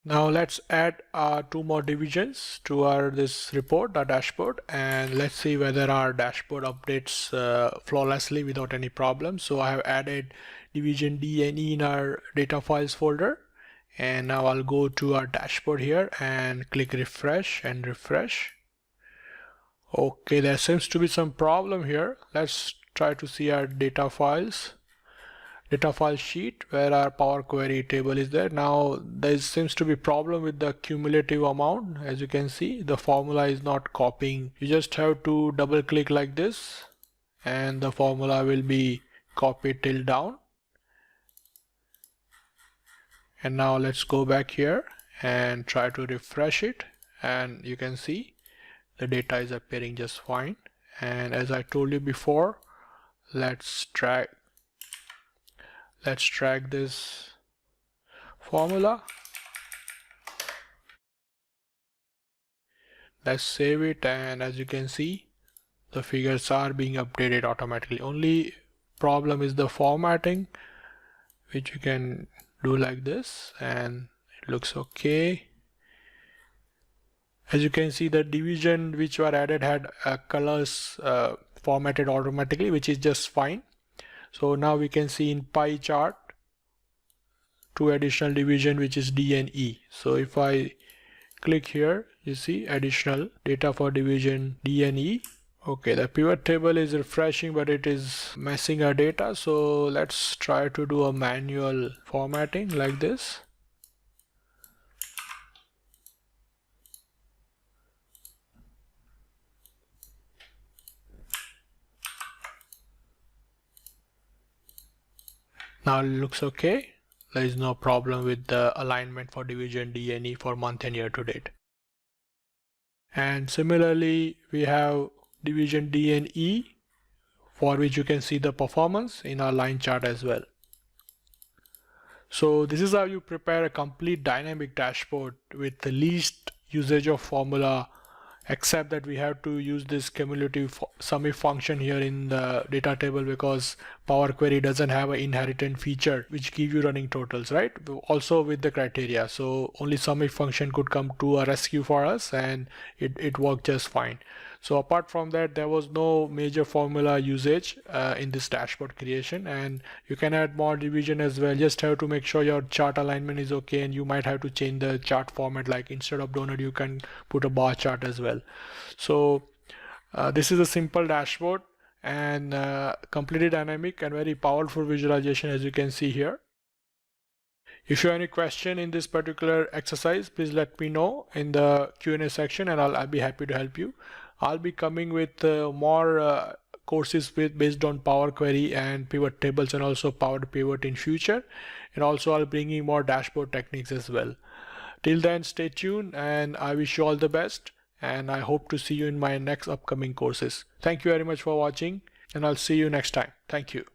Now let's add two more divisions to our dashboard, and let's see whether our dashboard updates flawlessly without any problems. So I have added division D and E in our data files folder, and now I'll go to our dashboard here and click refresh and refresh. Okay, there seems to be some problem here. Let's try to see our data file sheet where our Power Query table is there. Now there seems to be problem with the cumulative amount. As you can see, the formula is not copying. You just have to double click like this and the formula will be copied till down. And now let's go back here and try to refresh it, and you can see the data is appearing just fine. And as I told you before, let's drag this formula. Let's save it, and as you can see, the figures are being updated automatically. Only problem is the formatting, which you can do like this and it looks okay. As you can see, the division which were added had colors formatted automatically, which is just fine. So now we can see in pie chart two additional division, which is D and E. So if I click here, you see additional data for division D and E. Okay, the pivot table is refreshing, but it is messing our data. So let's try to do a manual formatting like this. Now it looks okay. There is no problem with the alignment for division D and E for month and year to date. And similarly, we have division D and E, for which you can see the performance in our line chart as well. So this is how you prepare a complete dynamic dashboard with the least usage of formula, except that we have to use this cumulative SUMIF function here in the data table because Power Query doesn't have an inherent feature which give you running totals, right? Also with the criteria. So only SUMIF function could come to a rescue for us, and it worked just fine. So apart from that, there was no major formula usage in this dashboard creation, and you can add more division as well. Just have to make sure your chart alignment is okay, and you might have to change the chart format, like instead of donut you can put a bar chart as well. So this is a simple dashboard and completely dynamic and very powerful visualization, as you can see here. If you have any question in this particular exercise, please let me know in the Q&A section, and I'll be happy to help you. I'll be coming with more courses based on Power Query and pivot tables and also Power Pivot in future, and also I'll bring in more dashboard techniques as well. Till then, stay tuned, and I wish you all the best, and I hope to see you in my next upcoming courses. Thank you very much for watching, and I'll see you next time. Thank you.